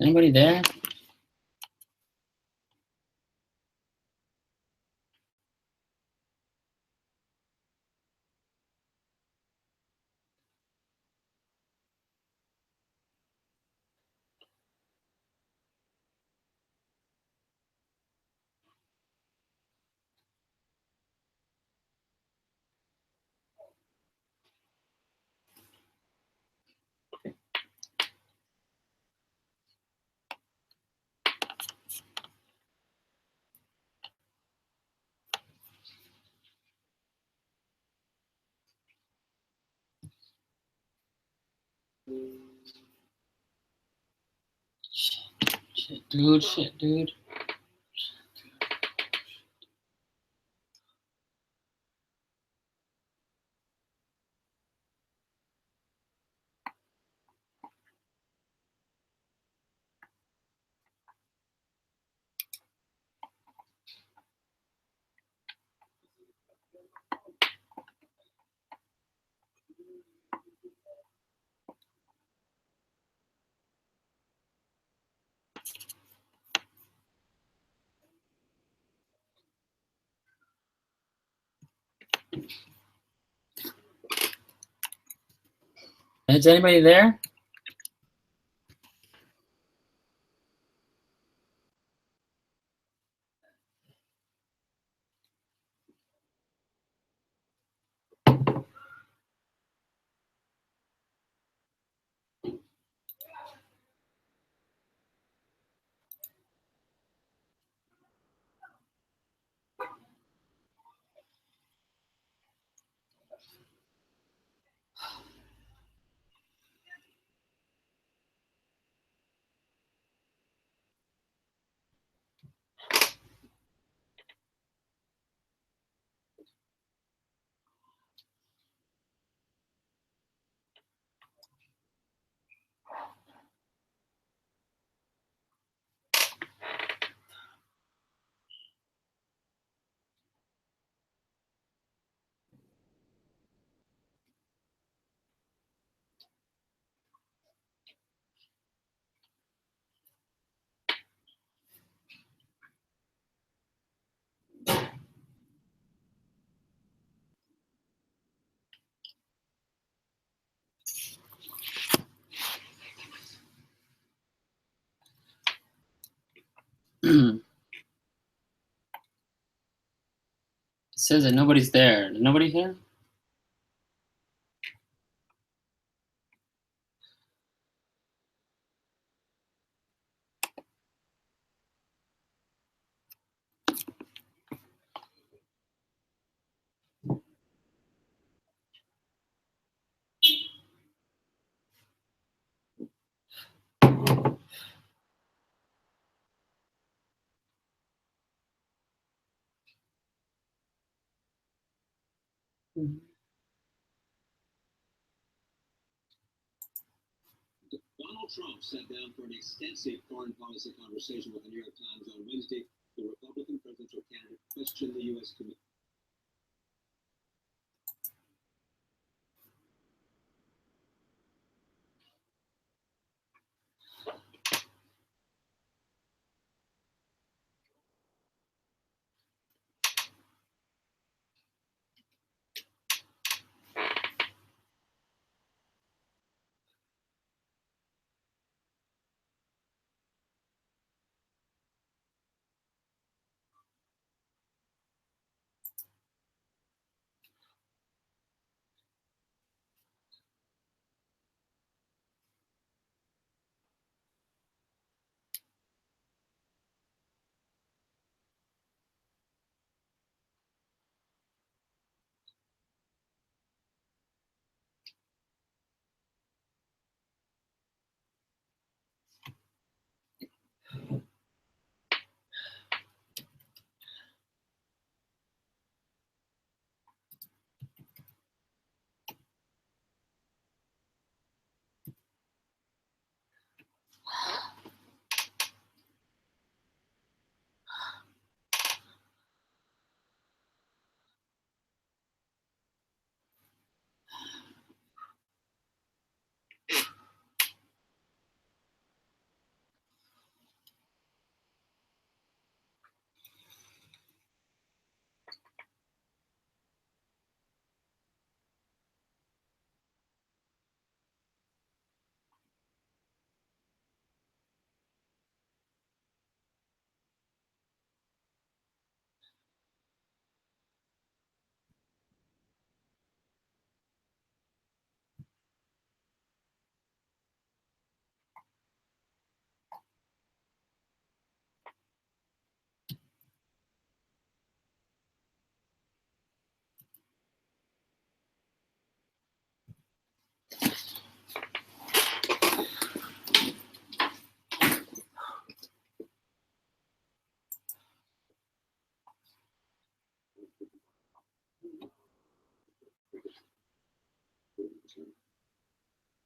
Anybody there? Shit, dude. Is anybody there? It says that nobody's there. Is nobody here? Donald Trump sat down for an extensive foreign policy conversation with the New York Times on Wednesday. The Republican presidential candidate questioned the U.S. commitment.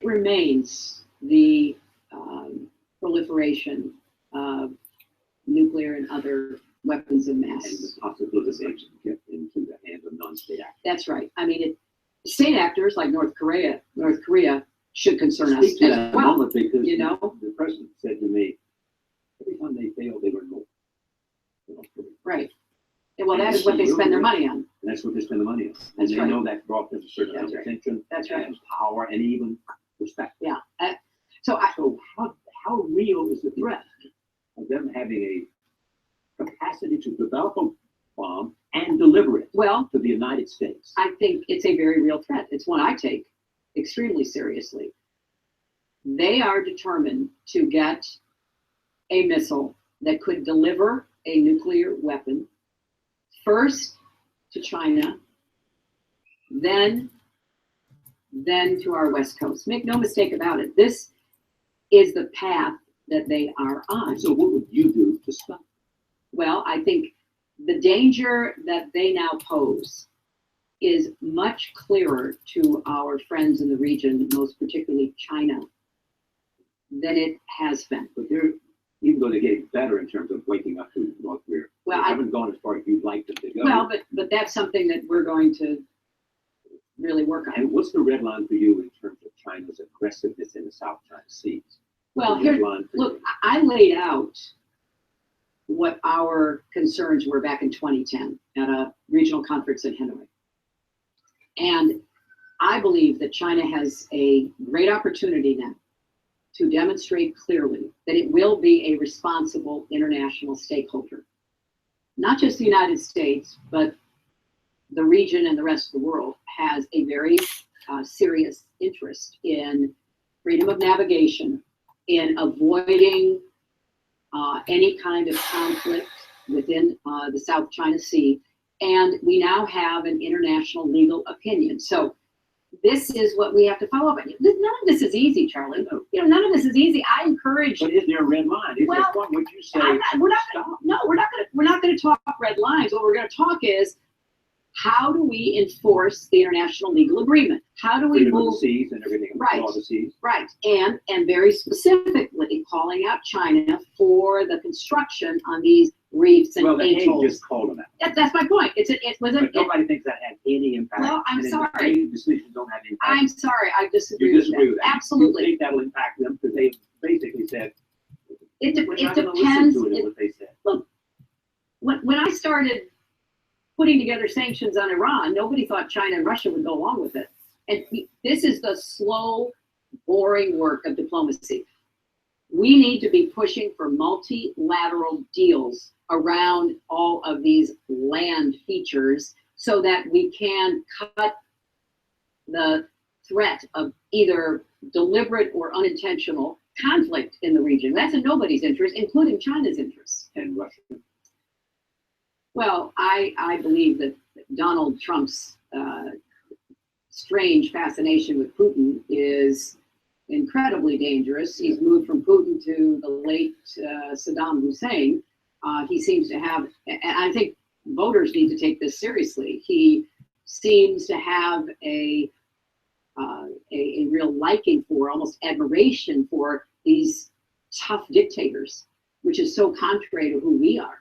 Remains the proliferation of nuclear and other weapons of mass. And the possibility of get into the hands of non-state actors. That's right. I mean, state actors like North Korea should concern us Speak to that as well. moment, because you know, the president said to me, every time they failed, they learn more. Right. And well, that is what they spend their money on. And that's what they spend the money on. And That's they right. know that brought them a certain amount of attention, That's right. and power, and even respect. Yeah. So how real is the threat of them having a capacity to develop a bomb and deliver it Well, to the United States? I think it's a very real threat. It's one I take extremely seriously. They are determined to get a missile that could deliver a nuclear weapon first to China, then to our West Coast. Make no mistake about it. This is the path that they are on. So what would you do to stop? Well, I think the danger that they now pose is much clearer to our friends in the region, most particularly China, than it has been. But they're, even though they're getting better in terms of waking up to North Korea, Well, they haven't gone as far as you'd like them to go. Well, but that's something that we're going to really work on. And what's the red line for you in terms of China's aggressiveness in the South China Sea? Well, The red here, line for look, you. I laid out what our concerns were back in 2010 at a regional conference in Hanoi. And I believe that China has a great opportunity now to demonstrate clearly that it will be a responsible international stakeholder. Not just the United States, but the region and the rest of the world has a very serious interest in freedom of navigation, in avoiding any kind of conflict within the South China Sea. And we now have an international legal opinion. So this is what we have to follow up on. None of this is easy, Charlie. You know, none of this is easy. I encourage. But is there a red line? Is Well, there one would you say? we're not going to talk red lines. What we're going to talk is, how do we enforce the international legal agreement? How do we Freedom of the move seas and everything. Right. All the seas. right? And very specifically calling out China for the construction on these reefs and Well, the Hague atolls. just called them out. That's my point. It wasn't. But nobody thinks that had any impact. Well, I'm And in sorry. The Hague decisions don't have any impact. I'm sorry. I disagree. You disagree with that? Absolutely. You think that will impact them because they basically said It we're it not going to depends. listen to it, what they said. When I started putting together sanctions on Iran, nobody thought China and Russia would go along with it. And this is the slow, boring work of diplomacy. We need to be pushing for multilateral deals around all of these land features so that we can cut the threat of either deliberate or unintentional conflict in the region. That's in nobody's interest, including China's interests. And Russia. Well, I believe that Donald Trump's strange fascination with Putin is incredibly dangerous. He's moved from Putin to the late Saddam Hussein. He seems to have, and I think voters need to take this seriously. He seems to have a real liking for, almost admiration for, these tough dictators, which is so contrary to who we are.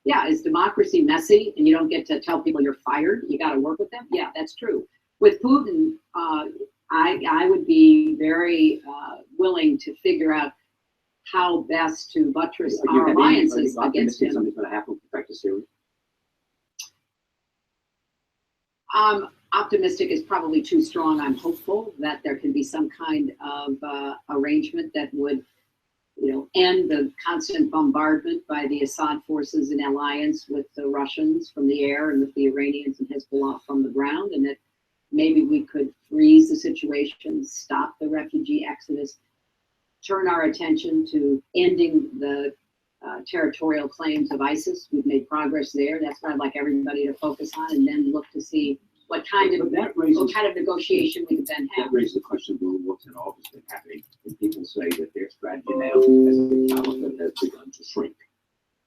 Yeah, is democracy messy and you don't get to tell people you're fired? You got to work with them? Yeah, that's true. With Putin, I would be very willing to figure out how best to buttress our alliances against him. Something's going to happen with respect to Syria? Optimistic is probably too strong. I'm hopeful that there can be some kind of arrangement that would, end the constant bombardment by the Assad forces in alliance with the Russians from the air and with the Iranians and Hezbollah from the ground, and that maybe we could freeze the situation, stop the refugee exodus, turn our attention to ending the territorial claims of ISIS. We've made progress there. That's what I'd like everybody to focus on, and then look to see what kind of negotiation we could then have. That raises the question of what's in all this been happening. And people say that their strategy now as the caliphate has begun to shrink.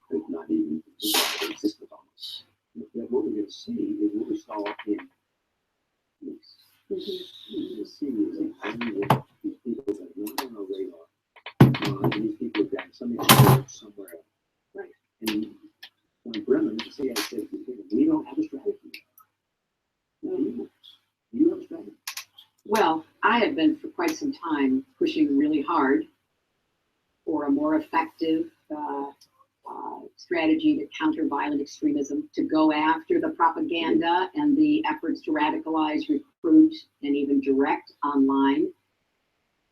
It's not even existent almost. What we're going to see is what we saw in this. What we're going to see is the idea that these people that are not on our radar, and these people are down somewhere else. Right. And when Bremen, the CIA said, we don't have a strategy. You have a strategy? Well, I have been for quite some time pushing really hard for a more effective strategy to counter violent extremism, to go after the propaganda and the efforts to radicalize, recruit, and even direct online.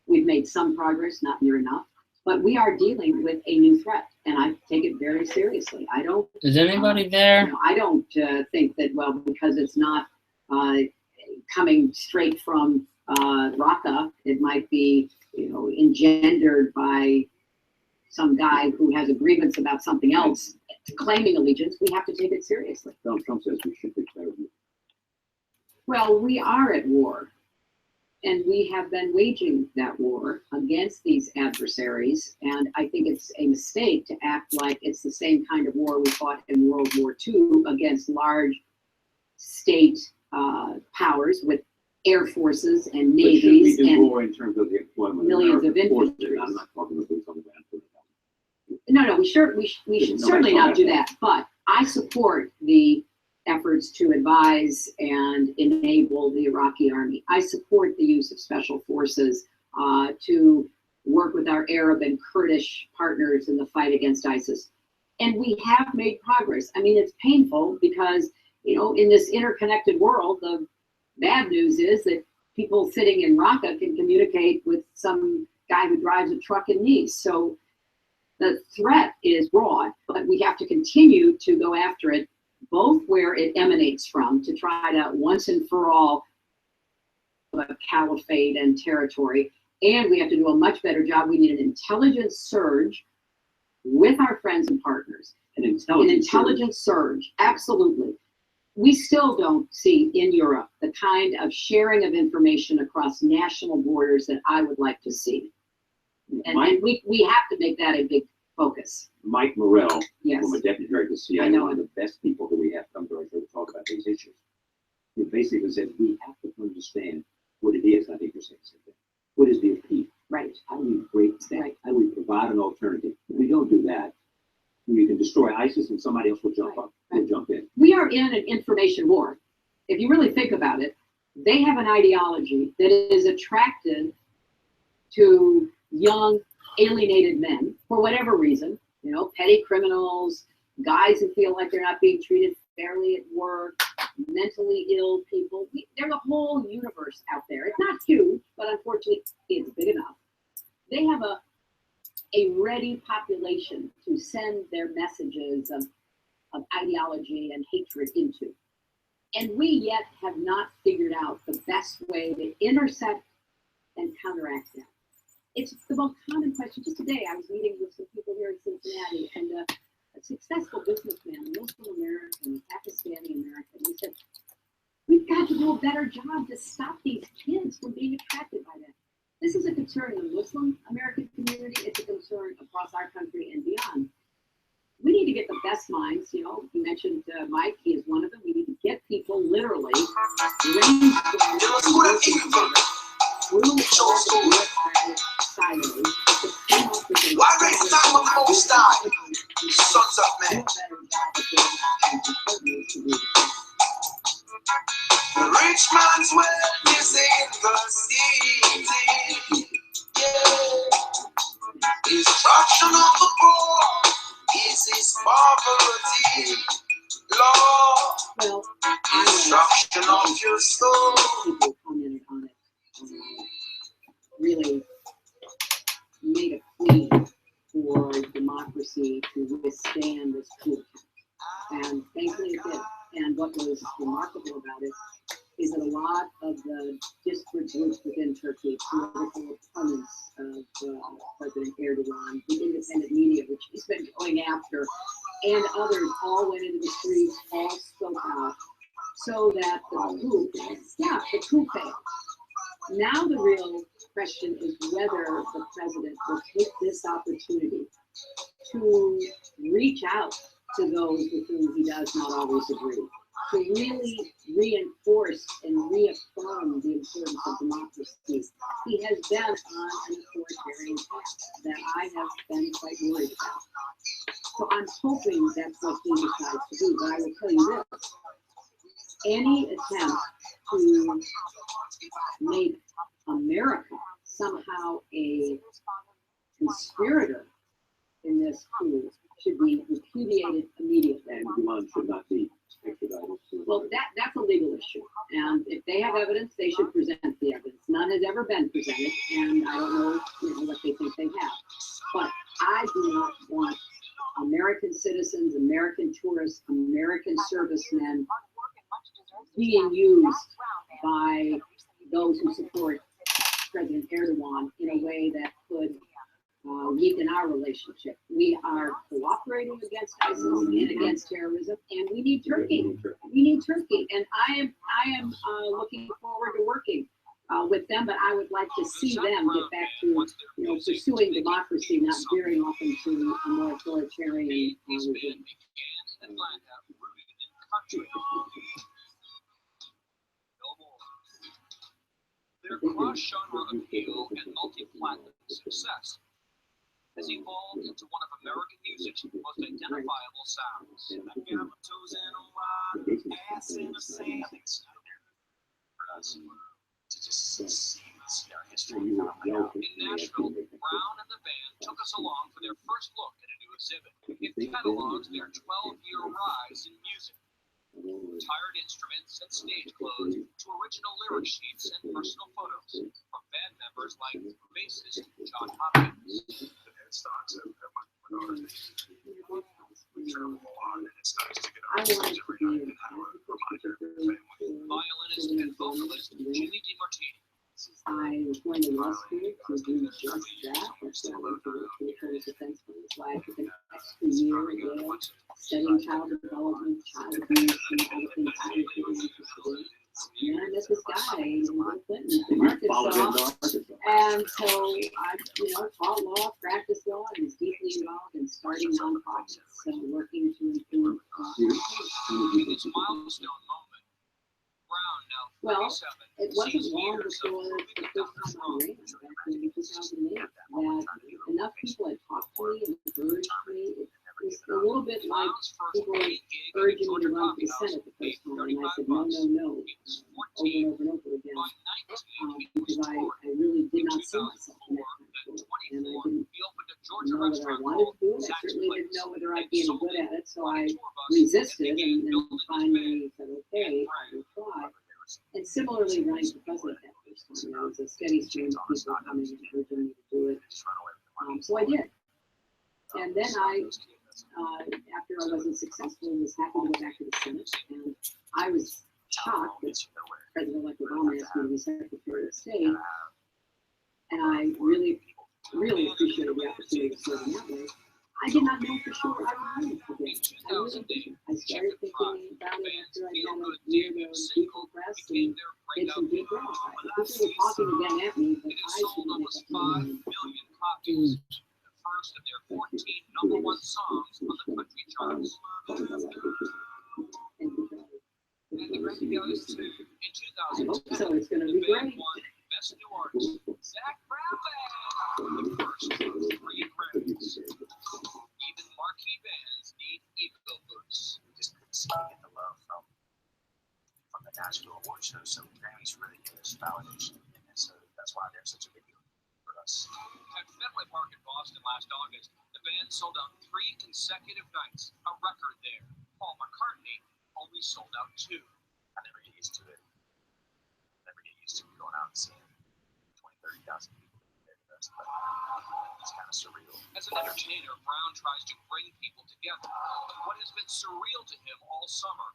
We've made some progress, not near enough, but we are dealing with a new threat, and I take it very seriously. I don't. Is anybody there? I don't think that, well, because it's not coming straight from Raqqa, it might be, engendered by some guy who has a grievance about something else, claiming allegiance. We have to take it seriously. Donald Trump says we should declare war. Well, we are at war, and we have been waging that war against these adversaries, and I think it's a mistake to act like it's the same kind of war we fought in World War II against large state powers with air forces and navies and and war in terms of the employment millions of infantry. I'm not talking about boots on the ground. No, we should certainly not do that. But I support the efforts to advise and enable the Iraqi army. I support the use of special forces to work with our Arab and Kurdish partners in the fight against ISIS. And we have made progress. I mean, it's painful because, in this interconnected world, the bad news is that people sitting in Raqqa can communicate with some guy who drives a truck in Nice. So the threat is broad, but we have to continue to go after it, both where it emanates from, to try to once and for all a caliphate and territory. And we have to do a much better job. We need an intelligence surge with our friends and partners. An intelligence surge, absolutely. We still don't see in Europe the kind of sharing of information across national borders that I would like to see. And we have to make that a big focus. Mike Morrell, yes, former deputy director of the CIA, one of the best people that we have come to our show to talk about these issues. He basically said we have to understand what it is. I think you're saying something. What is the appeal? Right. How do we break that? Right. How do we provide an alternative? If we don't do that, you can destroy ISIS and somebody else will jump up. Will jump in. We are in an information war. If you really think about it, they have an ideology that is attractive to young, alienated men for whatever reason, petty criminals, guys who feel like they're not being treated fairly at work, mentally ill people. There's a whole universe out there. It's not huge, but unfortunately it's big enough. They have a ready population to send their messages of ideology and hatred into. And we yet have not figured out the best way to intercept and counteract that. It's the most common question. Just today, I was meeting with some people here in Cincinnati, and a successful businessman, a Muslim American, a Pakistani American, he said, we've got to do a better job to stop these kids from being attracted by that. This is a concern in the Muslim American community. It's a concern across our country and beyond. We need to get the best minds. You mentioned Mike, he is one of them. We need to get people literally why raise time of most die? Sons of men. The rich man's wealth is in the city. Yeah. Destruction of the poor is his poverty. Lord, destruction of democracy to withstand this coup attempt. And thankfully it did. And what was remarkable about it is that a lot of the disparate groups within Turkey, political opponents of President Erdogan, the independent media, which he's been going after, and others all went into the streets, all spoke out, so that the coup failed. Now the real question is whether the president will take this opportunity to reach out to those with whom he does not always agree, to really reinforce and reaffirm the importance of democracy. He has been on an authoritarian path that I have been quite worried about. So I'm hoping that's what he decides to do, but I will tell you this. Any attempt to make America somehow a conspirator in this coup should be repudiated immediately. And Iran should not be extradited. Well, that's a legal issue, and if they have evidence, they should present the evidence. None has ever been presented, and I don't know, what they think they have. But I do not want American citizens, American tourists, American servicemen being used by those who support President Erdogan in a way that could weaken our relationship. We are cooperating against ISIS and against terrorism, and we need Turkey. We need Turkey, and I am looking forward to working with them. But I would like to see them get back to pursuing democracy, not veering off into a more authoritarian regime. Their cross-genre appeal and multi-platinum success has evolved into one of American music's most identifiable sounds. I got my toes in a lot, ass in the sand. For us to just see our history come out. In Nashville, Brown and the band took us along for their first look at a new exhibit. It catalogs their 12-year rise in music. Retired instruments and stage clothes to original lyric sheets and personal photos from band members like bassist John Hopkins. Violinist and vocalist Jimmy DiMartini. I was going to law school to do just that. That's why I went to work for the Total Defense Fund. That's why I took an extra year there studying child development, child abuse, and other things I was really interested in. And I met this guy in Bill Clinton, Arkansas. And so I, taught law, practiced law, and was deeply involved in starting nonprofits and working to improve. In its milestone moment, Brown, now 37, it wasn't long before the first time I ran back in 2008 that enough people had talked to me and encouraged me. It was a little bit like people urging me to run for the Senate the first time, and I said no, over and over and over again, because I really did not see myself in that kind of role, and I didn't know whether I wanted to do it. I certainly didn't know whether I'd be any good at it, so I resisted, and then finally said, okay, I will try. And similarly, running for president that first time, there was a steady stream of people coming and urging me to do it. So I did. And then after I wasn't successful, was happy to go back to the Senate. And I was shocked that President-elect Obama asked me to be Secretary of State. And I really, really appreciated the opportunity to serve in that way. I did not know for sure I would run again. I really didn't. I started thinking about it after I had a year to decompress and take some deep breaths. People were talking again at me, but I didn't make up my mind. First of their 14 number one songs on the country charts. And the Grammy goes to, in 2010, So it's going to the be band great. won Best New Artist, Zach Brabham, the first of 3 Grammys. Even marquee bands need ego boosts. Just couldn't seem to get the love from the Nashville award show. So Grammys really give us validation, and so that's why they're such a big deal for us. At Fenway Park in Boston last August, the band sold out 3 consecutive nights, a record there. Paul McCartney only sold out 2. I never get used to it. Never get used to going out and seeing 20, 30,000 people. it's kind of surreal. As an entertainer, Brown tries to bring people together. What has been surreal to him all summer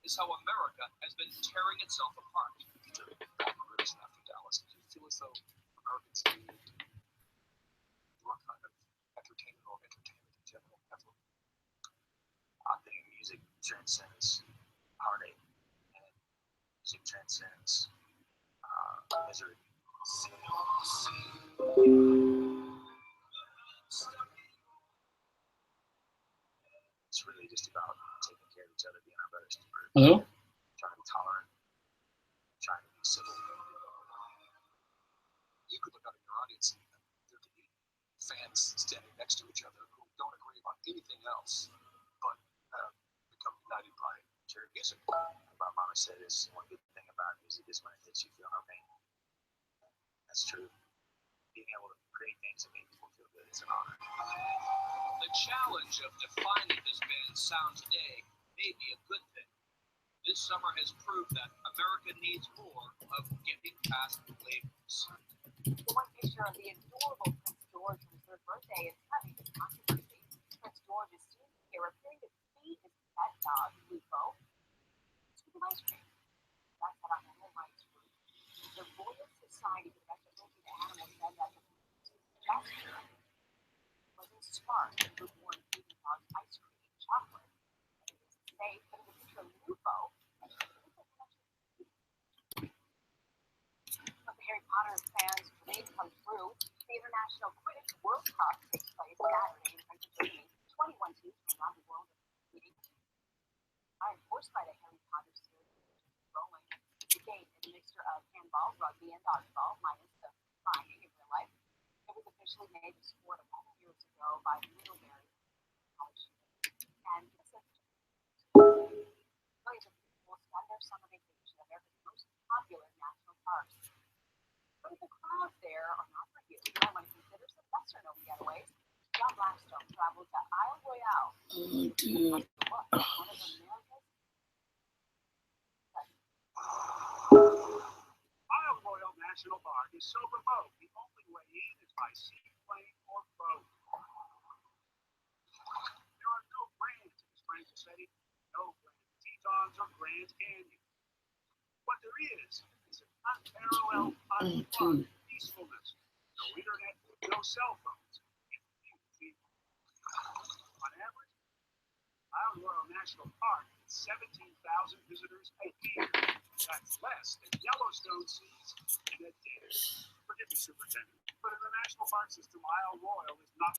is how America has been tearing itself apart. After Dallas, do you feel as though Americans need your kind of entertainment or entertainment in general? I think music transcends heartache, and music transcends misery. It's really just about taking care of each other, being our best, Hello? trying to be tolerant, trying to be civil. You could look out at your audience and there could be fans standing next to each other who don't agree about anything else, but become united by shared music. My mama said this, one good thing about music is when it hits you, feel no pain. That's true. Being able to create things that make people feel good is an honor. The challenge of defining this band's sound today may be a good thing. This summer has proved that America needs more of getting past labels. The one picture of the adorable Prince George on his third birthday is having this controversy. Prince George is seen here appearing to feed his pet dog, Lupo, scoop of ice cream. That's at an animal rights group. The Royal Society for Rescue Animals said that the gesture was inspired by the newborn feeding dog's ice cream and chocolate. And it is safe, but in the picture of Lupo, but the Harry Potter fans' dream come true. The International Quidditch World Cup takes place Saturday in French Germany. 21 teams from around the world are competing. I'm forced by the Harry Potter series rolling. The game is a mixture of handball, rugby, and dodgeball, minus the flying in real life. It was officially made the sport a couple years ago by Middlebury College. And millions of people spend their summer vacation in America's most popular national parks. But if the crowds there are not for you, you might want to consider some lesser known getaways. John Blackstone traveled to Isle Royale. Oh, dude. One of America's Isle Royale National Park is so remote, the only way in is by seaplane or boat. There are no brands in this tranquil setting, no Grand Tetons or Grand Canyon. What there is an unparalleled, unplugged peacefulness. No internet, no cell phones, and few people. On average, Isle Royale National Park gets 17,000 visitors a year. That's less than Yellowstone sees in a day. Forgive me, Superintendent, but in the National Park System, Isle Royale is not